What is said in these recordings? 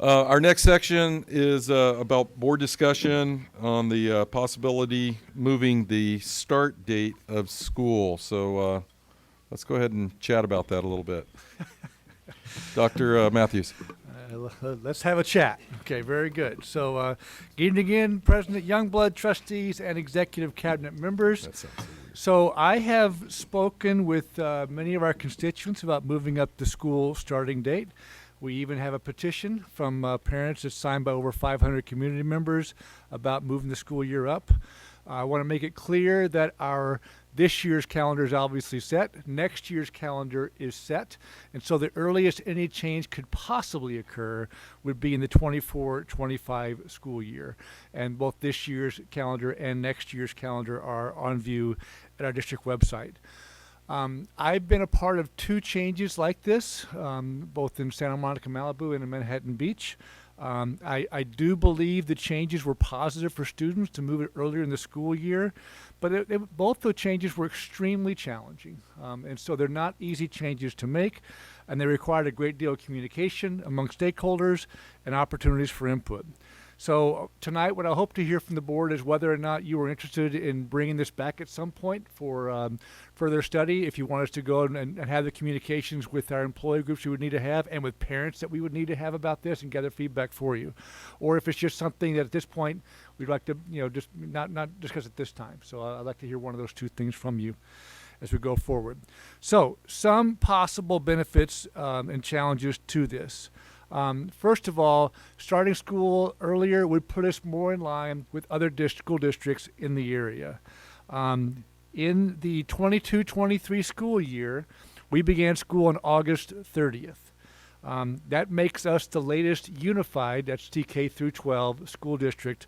Our next section is about board discussion on the possibility moving the start date of school. So let's go ahead and chat about that a little bit. Dr. Matthews. Let's have a chat. Okay, very good. So, good evening again, President Youngblood, trustees, and executive cabinet members. That sounds so weird. So I have spoken with many of our constituents about moving up the school starting date. We even have a petition from parents that's signed by over 500 community members about moving the school year up. I want to make it clear that this year's calendar is obviously set. Next year's calendar is set. And so the earliest any change could possibly occur would be in the 24-25 school year. And both this year's calendar and next year's calendar are on view at our district website. I've been a part of two changes like this, both in Santa Monica, Malibu, and in Manhattan Beach. I do believe the changes were positive for students to move it earlier in the school year, but both the changes were extremely challenging. And so they're not easy changes to make, and they required a great deal of communication among stakeholders and opportunities for input. So tonight, what I hope to hear from the board is whether or not you are interested in bringing this back at some point for further study. If you want us to go and have the communications with our employee groups we would need to have and with parents that we would need to have about this and gather feedback for you. Or if it's just something that at this point we'd like to, just not discuss at this time. So I'd like to hear one of those two things from you as we go forward. So some possible benefits and challenges to this. First of all, starting school earlier would put us more in line with other school districts in the area. In the 22-23 school year, we began school on August 30th. That makes us the latest unified, that's TK through 12, school district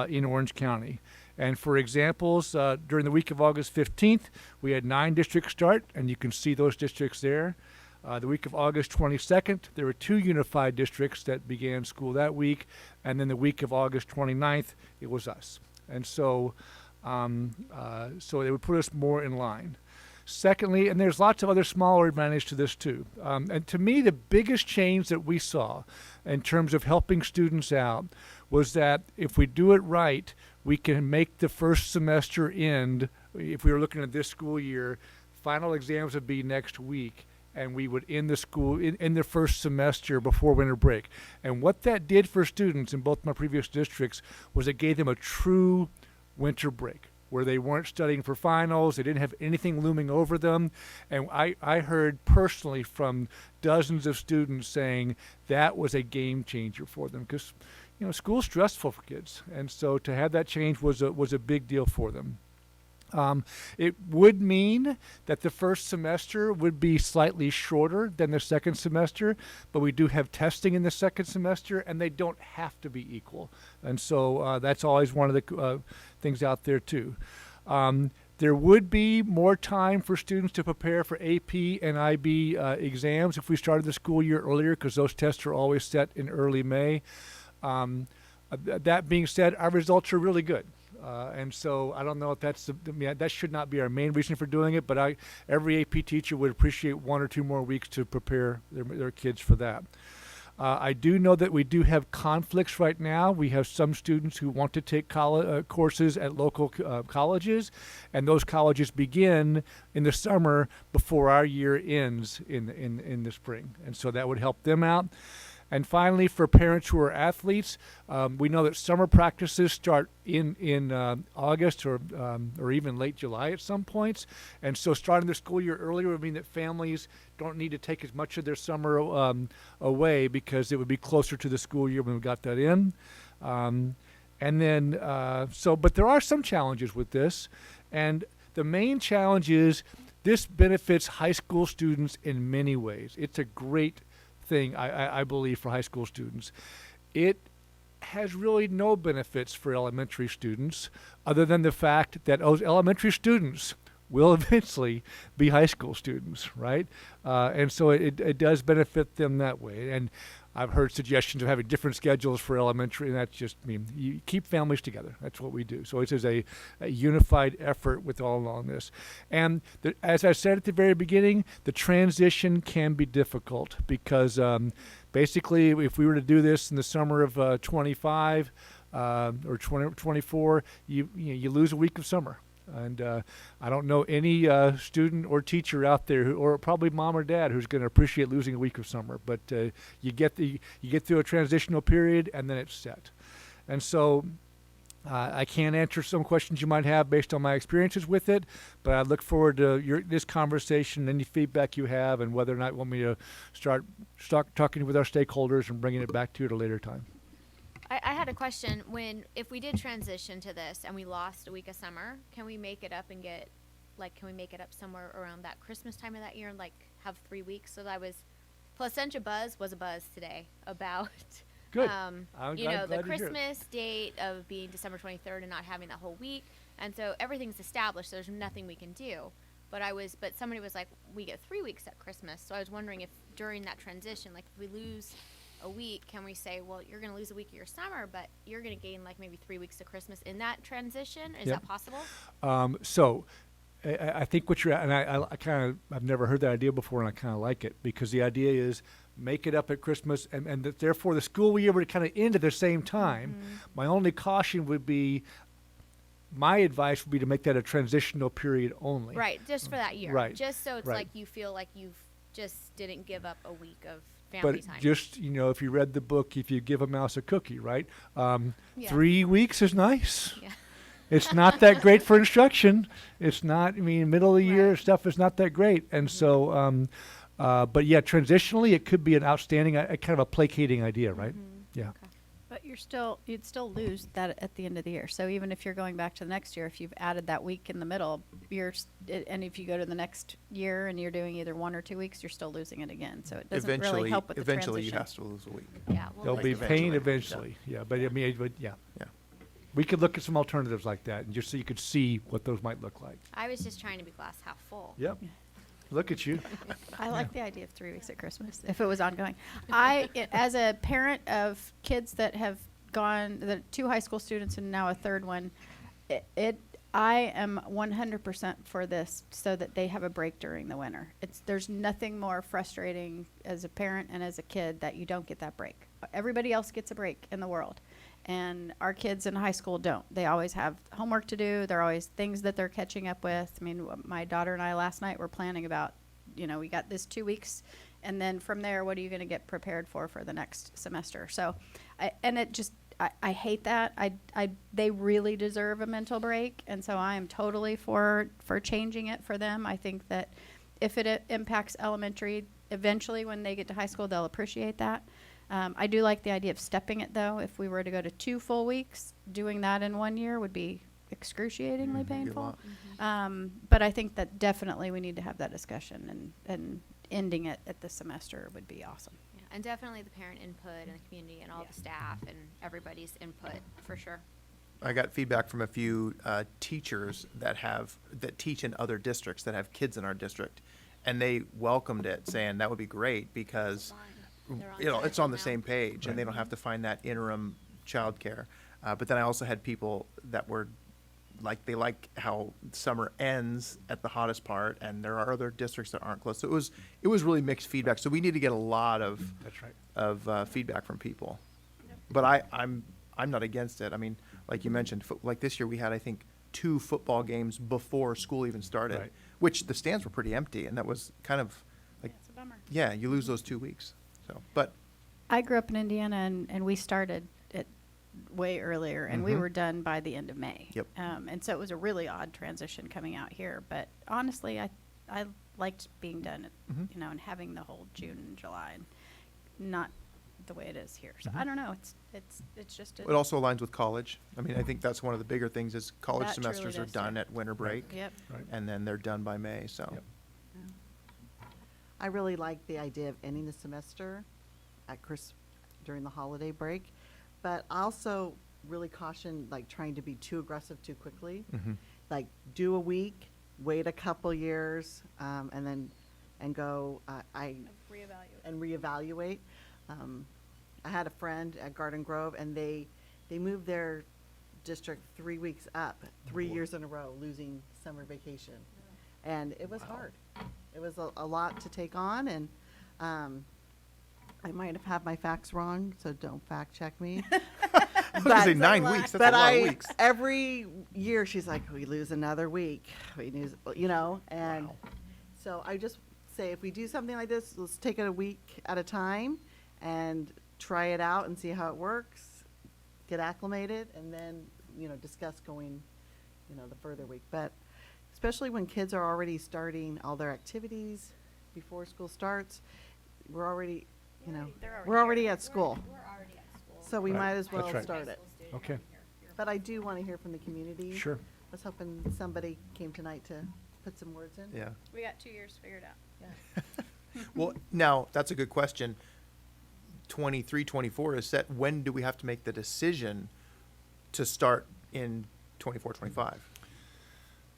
in Orange County. And for examples, during the week of August 15th, we had 9 districts start, and you can see those districts there. The week of August 22nd, there were 2 unified districts that began school that week, and then the week of August 29th, it was us. And so it would put us more in line. Secondly, and there's lots of other smaller advantages to this too. And to me, the biggest change that we saw in terms of helping students out was that if we do it right, we can make the first semester end, if we were looking at this school year, final exams would be next week, and we would end the school in the first semester before winter break. And what that did for students in both my previous districts was it gave them a true winter break where they weren't studying for finals, they didn't have anything looming over them. And I heard personally from dozens of students saying that was a game changer for them because school's stressful for kids. And so to have that change was a big deal for them. It would mean that the first semester would be slightly shorter than the second semester, but we do have testing in the second semester, and they don't have to be equal. And so that's always one of the things out there, too. There would be more time for students to prepare for AP and IB exams if we started the school year earlier, because those tests are always set in early May. That being said, our results are really good. And so I don't know if that should not be our main reason for doing it, but every AP teacher would appreciate 1 or 2 more weeks to prepare their kids for that. I do know that we do have conflicts right now. We have some students who want to take courses at local colleges, and those colleges begin in the summer before our year ends in the spring. And so that would help them out. And finally, for parents who are athletes, we know that summer practices start in August or even late July at some points. And so starting the school year earlier would mean that families don't need to take as much of their summer away because it would be closer to the school year when we got that in. But there are some challenges with this. And the main challenge is this benefits high school students in many ways. It's a great thing, I believe, for high school students. It has really no benefits for elementary students other than the fact that those elementary students will eventually be high school students, right? And so it does benefit them that way. And I've heard suggestions of having different schedules for elementary, and that's just, I mean, you keep families together. That's what we do. So it is a unified effort with all along this. And as I said at the very beginning, the transition can be difficult because basically if we were to do this in the summer of 25 or 24, you lose a week of summer. And I don't know any student or teacher out there, or probably mom or dad, who's going to appreciate losing a week of summer. But you get through a transitional period, and then it's set. And so I can't answer some questions you might have based on my experiences with it, but I look forward to this conversation, any feedback you have, and whether or not you want me to start talking with our stakeholders and bringing it back to you at a later time. I had a question. If we did transition to this and we lost a week of summer, can we make it up and can we make it up somewhere around that Christmas time of that year and have 3 weeks? So Placentia Buzz was a buzz today about, Good. the Christmas date of being December 23rd and not having that whole week. And so everything's established. So there's nothing we can do. But somebody was like, we get 3 weeks at Christmas. So I was wondering if during that transition, if we lose a week, can we say, well, you're going to lose a week of your summer, but you're going to gain maybe 3 weeks of Christmas in that transition? Is that possible? So I think what you're, and I've never heard that idea before, and I kind of like it, because the idea is make it up at Christmas, and that therefore the school year would kind of end at the same time. Mm-hmm. My only caution would be, my advice would be to make that a transitional period only. Right, just for that year. Right. Just so it's right. you feel like you've just didn't give up a week of but time. Just, if you read the book, if you give a mouse a cookie, right? 3 weeks is nice. Yeah. It's not that great for instruction. It's not, middle of the year stuff is not that great. And so, but yeah, transitionally, it could be an outstanding, kind of a placating idea, right? Mm-hmm. Yeah. Okay. But you'd still lose that at the end of the year. So even if you're going back to the next year, if you've added that week in the middle, and if you go to the next year and you're doing either 1 or 2 weeks, you're still losing it again. So it doesn't really help with the transition. Eventually, you have to lose a week. Yeah, there'll be pain eventually. Yeah, but yeah. We could look at some alternatives like that, and just so you could see what those might look like. I was just trying to be glass half full. Yep. Look at you. I like the idea of 3 weeks at Christmas if it was ongoing. As a parent of kids that have gone, the 2 high school students and now a third one, I am 100% for this so that they have a break during the winter. There's nothing more frustrating as a parent and as a kid that you don't get that break. Everybody else gets a break in the world. And our kids in high school don't. They always have homework to do. There are always things that they're catching up with. My daughter and I last night were planning about, we got this 2 weeks, and then from there, what are you going to get prepared for the next semester? So, I hate that. They really deserve a mental break, and so I am totally for changing it for them. I think that if it impacts elementary, eventually when they get to high school, they'll appreciate that. I do like the idea of stepping it, though. If we were to go to 2 full weeks, doing that in 1 year would be excruciatingly painful. Mm-hmm. But I think that definitely we need to have that discussion, and ending it at the semester would be awesome. Yeah, and definitely the parent input and the community and all the staff and everybody's input, for sure. I got feedback from a few teachers that teach in other districts that have kids in our district, and they welcomed it, saying that would be great because it's on the same page, and they don't have to find that interim childcare. But then I also had people that were they like how summer ends at the hottest part, and there are other districts that aren't close. So it was really mixed feedback. So we need to get a lot of feedback from people. Yep. But I'm not against it. Like you mentioned, like this year we had, I think, 2 football games before school even started, which the stands were pretty empty, and that was kind of it's a bummer. Yeah, you lose those 2 weeks. So, but I grew up in Indiana, and we started it way earlier, and we were done by the end of May. Yep. And so it was a really odd transition coming out here. But honestly, I liked being done, and having the whole June and July, and not the way it is here. So I don't know. It's just. It also aligns with college. I think that's one of the bigger things is college That semesters truly are does, done at winter break. Yep. Right. And then they're done by May. So. Yep. I really like the idea of ending the semester at during the holiday break, but I also really caution trying to be too aggressive too quickly. Mm-hmm. Do a week, wait a couple years, and go reevaluate. I had a friend at Garden Grove, and they moved their district 3 weeks up, 3 years in a row, losing summer vacation. And it was hard. It was a lot to take on, and I might have had my facts wrong, so don't fact check me. I was gonna say 9 weeks, that's a lot of weeks. Every year she's like, we lose another week, we lose, and Wow. so I just say, if we do something like this, let's take it a week at a time and try it out and see how it works, get acclimated, and then, discuss going, the further week. But especially when kids are already starting all their activities before school starts, we're already, we're already at school. We're already at school. So we Right. might as well That's right. start it. Okay, But I do want to hear from the community. sure. I was hoping somebody came tonight to put some words in. Yeah. We got 2 years figured out. Well, now, that's a good question. 23, 24 is set. When do we have to make the decision to start in 24, 25?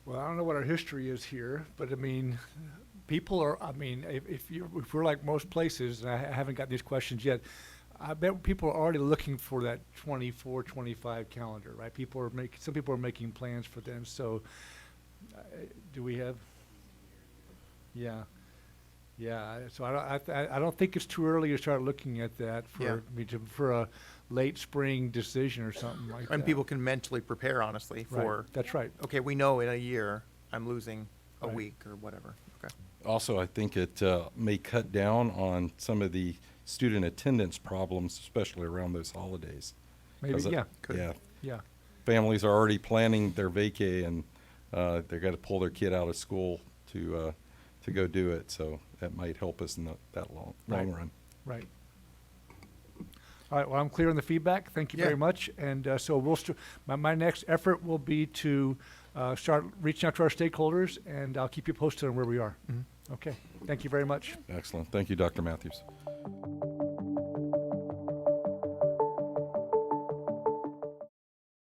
Well, I don't know what our history is here, but I mean, people are, if we're like most places, and I haven't got these questions yet, I bet people are already looking for that 24, 25 calendar, right? Some people are making plans for them, so do we have? Yeah. Yeah, so I don't think it's too early to start looking at that Yeah. for a late spring decision or something like that. And people can mentally prepare, honestly, Right, for, that's right. okay, we know in a year I'm losing a Right. week or whatever. Okay. Also, I think it may cut down on some of the student attendance problems, especially around those holidays. Maybe, 'Cause yeah, Could. Yeah, yeah. families are already planning their vacay, and they're got to pull their kid out of school to go do it. So that might help us in that long Right. run. Right. All right, well, I'm clear on the feedback. Thank you Yeah. very much. And so my next effort will be to start reaching out to our stakeholders, and I'll keep you posted on where we are. Mhm. Okay, thank you very much. Excellent. Thank you, Dr. Matthews.